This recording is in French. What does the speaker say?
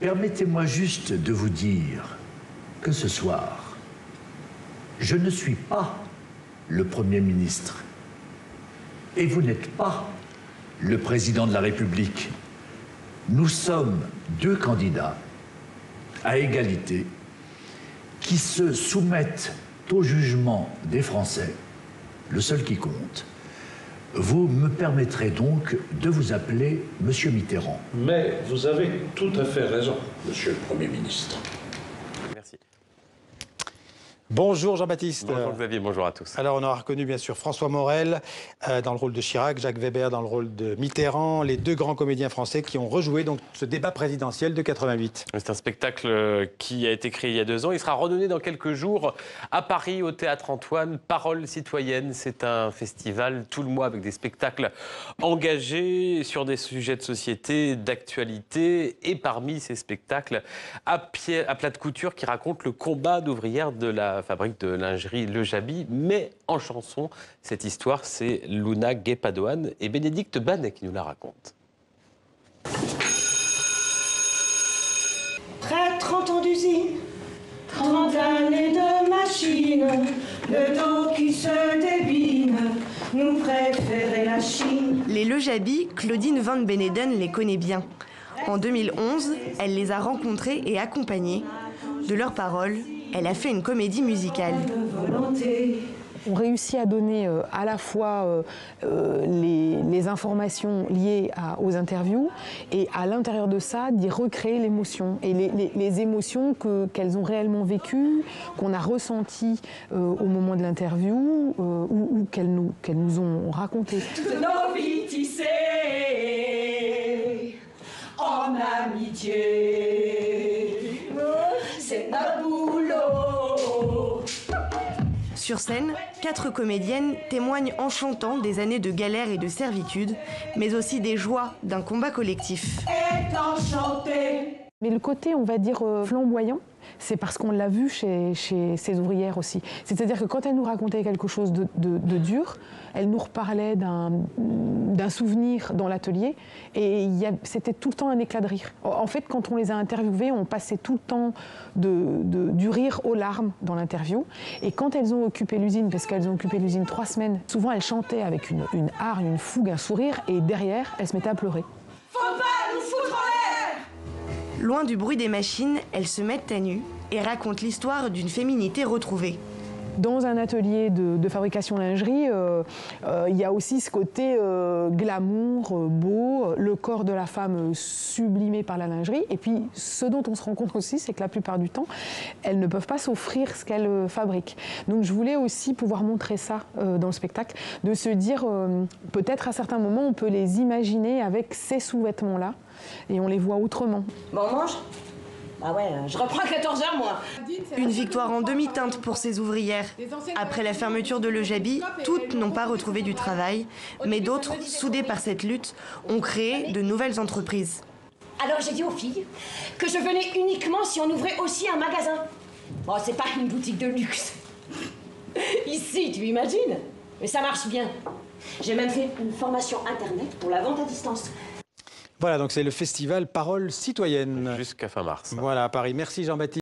Permettez-moi juste de vous dire que ce soir, je ne suis pas le Premier ministre et vous n'êtes pas le Président de la République. Nous sommes deux candidats à égalité qui se soumettent au jugement des Français, le seul qui compte. Vous me permettrez donc de vous appeler Monsieur Mitterrand. Mais vous avez tout à fait raison, Monsieur le Premier ministre. Merci. Bonjour Jean-Baptiste. Bonjour Xavier, bonjour à tous. Alors on aura reconnu bien sûr François Morel dans le rôle de Chirac, Jacques Weber dans le rôle de Mitterrand, les deux grands comédiens français qui ont rejoué donc ce débat présidentiel de 88. C'est un spectacle qui a été créé il y a 2 ans. Il sera redonné dans quelques jours à Paris au Théâtre Antoine. Parole citoyenne, c'est un festival tout le mois avec des spectacles engagés sur des sujets de société, d'actualité. Et parmi ces spectacles, à plat de couture qui raconte le combat d'ouvrières de la fabrique de lingerie Le Jabi, mais en chanson. Cette histoire, c'est Luna Gay-Padoan et Bénédicte Banet qui nous la raconte. Après 30 ans d'usine, 30 années de machine, le dos qui se débine, nous préférait la Chine. Les Le Jabi, Claudine Van Beneden les connaît bien. En 2011, elle les a rencontrés et accompagnés. De leurs paroles, elle a fait une comédie musicale. On réussit à donner à la fois les informations liées aux interviews et à l'intérieur de ça, d'y recréer l'émotion. Et les émotions qu'elles ont réellement vécues, qu'on a ressenties au moment de l'interview ou qu'elles nous ont racontées. Nos vies tissées en amitié, c'est notre boulot. Sur scène, 4 comédiennes témoignent en chantant des années de galère et de servitude, mais aussi des joies d'un combat collectif. Est enchanté. Mais le côté, on va dire, flamboyant, c'est parce qu'on l'a vu chez ces ouvrières aussi. C'est-à-dire que quand elles nous racontaient quelque chose de dur, elles nous reparlaient d'un souvenir dans l'atelier et c'était tout le temps un éclat de rire. En fait, quand on les a interviewées, on passait tout le temps du rire aux larmes dans l'interview. Et quand elles ont occupé l'usine, parce qu'elles ont occupé l'usine 3 semaines, souvent elles chantaient avec une hargne, une fougue, un sourire, et derrière, elles se mettaient à pleurer. Faut pas nous foutre en l'air. Loin du bruit des machines, elles se mettent à nu et racontent l'histoire d'une féminité retrouvée. Dans un atelier de fabrication lingerie, il y a aussi ce côté glamour, beau, le corps de la femme sublimé par la lingerie. Et puis, ce dont on se rend compte aussi, c'est que la plupart du temps, elles ne peuvent pas s'offrir ce qu'elles fabriquent. Donc, je voulais aussi pouvoir montrer ça dans le spectacle, de se dire, peut-être à certains moments, on peut les imaginer avec ces sous-vêtements-là, et on les voit autrement. Bon, on mange? Ah ouais, je reprends à 14 h moi. Une victoire en demi-teinte pour ces ouvrières. Après la fermeture de Le Jabi, toutes n'ont pas retrouvé du travail, mais d'autres, soudées par cette lutte, ont créé de nouvelles entreprises. Alors j'ai dit aux filles que je venais uniquement si on ouvrait aussi un magasin. Bon, c'est pas une boutique de luxe. Ici, tu imagines? Mais ça marche bien. J'ai même fait une formation internet pour la vente à distance. Voilà, donc c'est le festival Parole citoyenne. Jusqu'à fin mars. Voilà, à Paris. Merci Jean-Baptiste.